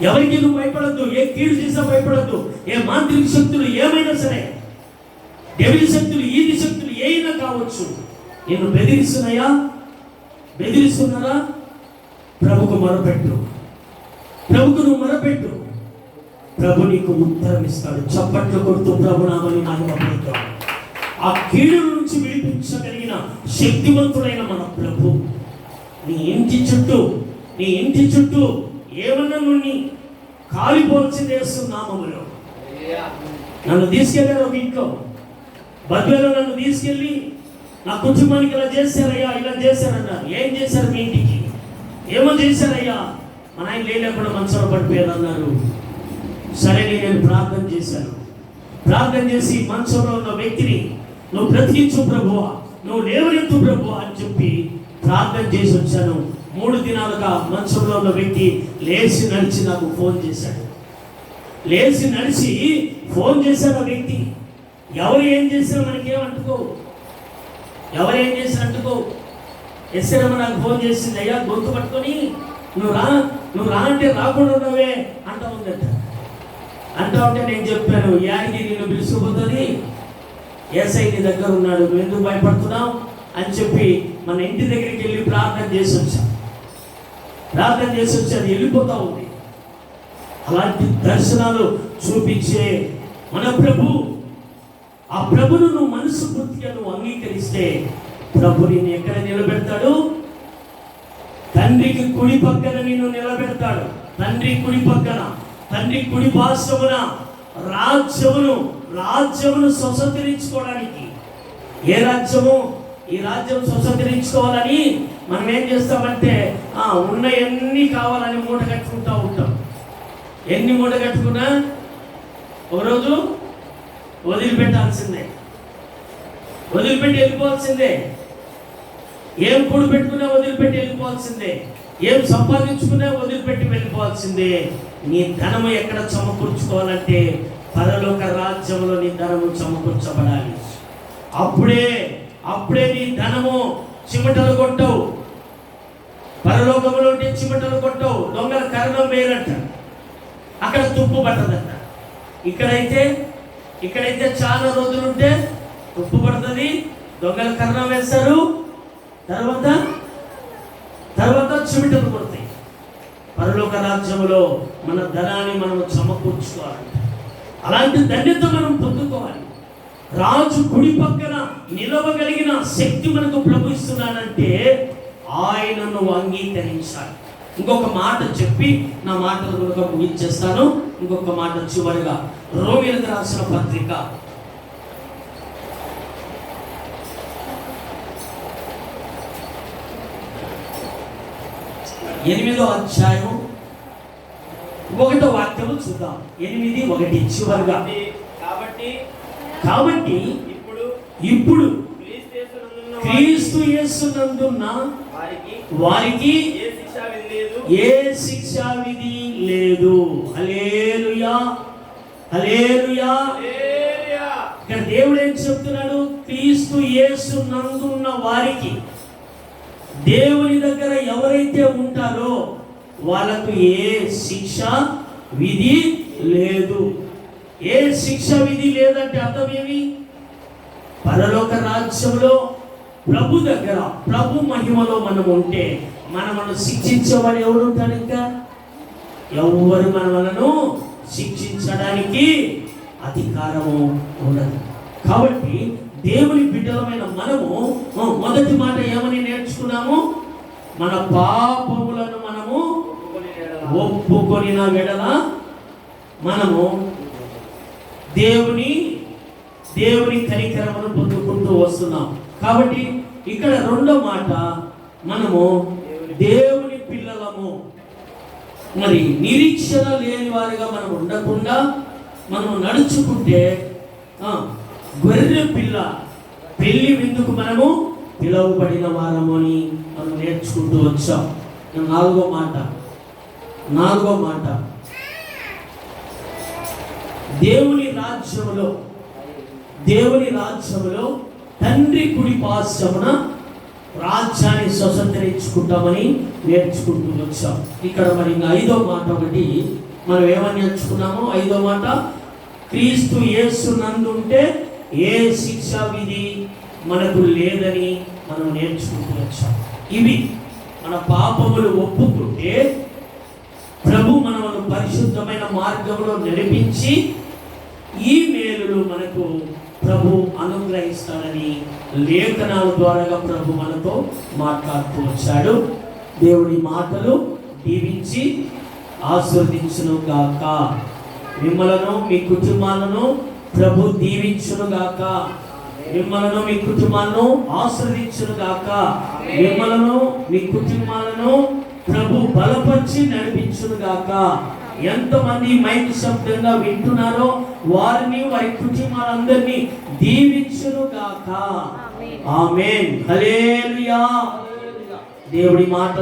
ఎవరికి నువ్వు భయపడద్దు. ఏ కీడు చేసినా భయపడద్దు. ఏ మాంత్రిక శక్తులు ఏమైనా సరే, డెవిల్ శక్తులు, ఈది శక్తులు ఏమైనా కావచ్చు, నిన్ను బెదిరిస్తున్నారా? ప్రభుకు మొరపెట్టు. ప్రభుకు నువ్వు మొరపెట్టు. ప్రభు నీకు ఉత్తరం ఇస్తాడు. చప్పట్లు కొడుతూ ప్రభు నామని మహిమపడతాడు. ఆ కీడు నుంచి విడిపించగలిగిన శక్తివంతుడైన మన ప్రభు నీ ఇంటి చుట్టూ ఏమన్నా నుండి కాలిపోవలసింది నామములో. నన్ను తీసుకెళ్ళారు ఒక ఇంట్లో, బద్వేలో నన్ను తీసుకెళ్ళి నా కుటుంబానికి ఇలా చేశారయ్యా, ఇలా చేశారన్నారు. ఏం చేశారు మీ ఇంటికి? ఏమో చేశారయ్యా. మన ఆయన లేనప్పుడు మనసులో పడిపోయారు అన్నారు. సరే నేను ప్రార్థన చేశాను. ప్రార్థన చేసి మనసులో ఉన్న వ్యక్తిని నువ్వు బ్రతికించు ప్రభువా, నువ్వు లేవనెత్తు ప్రభువా అని చెప్పి ప్రార్థన చేసి వచ్చాను. 3 దినాలుగా మంచంలో ఉన్న వ్యక్తి లేచి నడిచి నాకు ఫోన్ చేశాడు. ఆ వ్యక్తి ఎవరు ఏం చేసినా మనకేమంటుకో, ఎవరు ఏం చేసినా అంటుకో. ఎస్ఐరమ్మ నాకు ఫోన్ చేసింది, అయ్యా గొంతు పట్టుకొని నువ్వు రా అంటే రాకుండా ఉండవే అంటా ఉందట. అంటా ఉంటే నేను చెప్పాను, యాడికి నిన్ను పిలుచుకుపోతుంది, ఎస్ఐ నీ దగ్గర ఉన్నాడు, నువ్వు ఎందుకు భయపడుతున్నావు అని చెప్పి మన ఇంటి దగ్గరికి వెళ్ళి ప్రార్థన చేసి వచ్చాను. అది వెళ్ళిపోతా ఉంది. అలాంటి దర్శనాలు చూపించే మన ప్రభు, ఆ ప్రభును నువ్వు మనసు పూర్తిగా నువ్వు అంగీకరిస్తే ప్రభు నిన్ను ఎక్కడ నిలబెడతాడు? తండ్రికి కుడి పక్కన నిన్ను నిలబెడతాడు. తండ్రి కుడి పక్కన, తండ్రి కుడి పార్శ్వమున రాజ్యమును స్వతంత్రించుకోవడానికి. ఏ రాజ్యము? ఈ రాజ్యం స్వతంత్రించుకోవాలని మనం ఏం చేస్తామంటే ఉన్న ఎన్ని కావాలని మూట కట్టుకుంటూ ఉంటాం. ఎన్ని మూట కట్టుకున్నా ఒకరోజు వదిలిపెట్టి వెళ్ళిపోవాల్సిందే. ఏం కూడు పెట్టుకున్నా వదిలిపెట్టి వెళ్ళిపోవాల్సిందే. ఏం సంపాదించుకున్నా వదిలిపెట్టి వెళ్ళిపోవాల్సిందే. నీ ధనము ఎక్కడ సమకూర్చుకోవాలంటే పరలోక రాజ్యంలో నీ ధనము సమకూర్చబడాలి. అప్పుడే నీ ధనము చిమటలు కొట్టవు. పరలోకంలో ఉంటే చిమటలు కొట్టవు. దొంగల కరణం వేరంట, అక్కడ తుప్పు పట్టదంట. ఇక్కడైతే చాలా రోజులుంటే తుప్పు పడుతుంది, దొంగల కరణం వేస్తారు, తర్వాత చిమిటలు కొడతాయి. పరలోక రాజ్యంలో మన ధనాన్ని మనం సమకూర్చుకోవాలి. అలాంటి ధన్యత మనం పొందుకోవాలి. రాజు కుడి పక్కన నిలవగలిగిన శక్తి మనకు ప్రభు ఇస్తున్నాడంటే ఆయనను అంగీకరించాలి. ఇంకొక మాట చెప్పి నా మాటలు కనుక ముగించేస్తాను. ఇంకొక మాట చివరిగా రోమీయులకు రాసిన పత్రిక 8వ అధ్యాయం 1వ వాక్యము చూద్దాం. 8:1 చివరిగా. కాబట్టి ఇప్పుడు క్రీస్తు యేసునందున్న వారికి ఏ శిక్షా విధి లేదు. హల్లెలూయా, హల్లెలూయా. ఇక్కడ దేవుడు ఏం చెప్తున్నాడు? క్రీస్తు యేసునందున్న వారికి, దేవుని దగ్గర ఎవరైతే ఉంటారో వాళ్ళకు ఏ శిక్ష విధి లేదు. ఏ శిక్ష విధి లేదంటే అర్థం ఏమి? పరలోక రాజ్యంలో ప్రభు దగ్గర, ప్రభు మహిమలో మనం ఉంటే మనలను శిక్షించేవాడు ఎవడు ఉంటాడు? ఇంకా ఎవరు మనలను శిక్షించడానికి అధికారము ఉండదు. కాబట్టి దేవుని బిడ్డలమైన మనము మొదటి మాట ఏమని నేర్చుకున్నాము? మన పాపములను మనము ఒప్పుకొనిన వెడల మనము దేవుని కనికరమును పొందుకుంటూ వస్తున్నాం. కాబట్టి ఇక్కడ రెండో మాట, మనము దేవుని పిల్లలము. మరి నిరీక్షణ లేని వారిగా మనం ఉండకుండా మనం నడుచుకుంటే గొర్రె పిల్ల పెళ్లి విందుకు మనము పిలువబడిన వారము అని మనం నేర్చుకుంటూ వచ్చాం. నాలుగో మాట దేవుని రాజ్యములో తండ్రి కుడి పార్శ్వమున రాజ్యాన్ని స్వతంత్రించుకుంటామని నేర్చుకుంటూ వచ్చాం. ఇక్కడ మరి ఇంకా ఐదో మాట ఒకటి మనం ఏమని నేర్చుకున్నామో, ఐదో మాట, క్రీస్తు యేసు నందుంటే ఏ శిక్షా విధి మనకు లేదని మనం నేర్చుకుంటూ వచ్చాం. ఇవి మన పాపములు ఒప్పుకుంటే ప్రభు మనను పరిశుద్ధమైన మార్గంలో నడిపించి ఈ మేలులు మనకు ప్రభు అనుగ్రహిస్తాడని లేఖనాల ద్వారా ప్రభు మనతో మాట్లాడుతూ వచ్చాడు. దేవుడి మాటలు దీవించి ఆశీర్వదించును గాక. మిమ్మలను మీ కుటుంబాలను ప్రభు దీవించును గాక. మిమ్మలను మీ కుటుంబాలను ఆశీర్వదించును గాక. మిమ్మలను మీ కుటుంబాలను ప్రభు బలపరిచి నడిపించును గాక. ఎంతమంది మైక్ శబ్దంగా వింటున్నారో వారిని, వారి కుటుంబాలందరినీ దీవించును గాక. ఆమేన్. హల్లెలూయా. దేవుడి మాటలు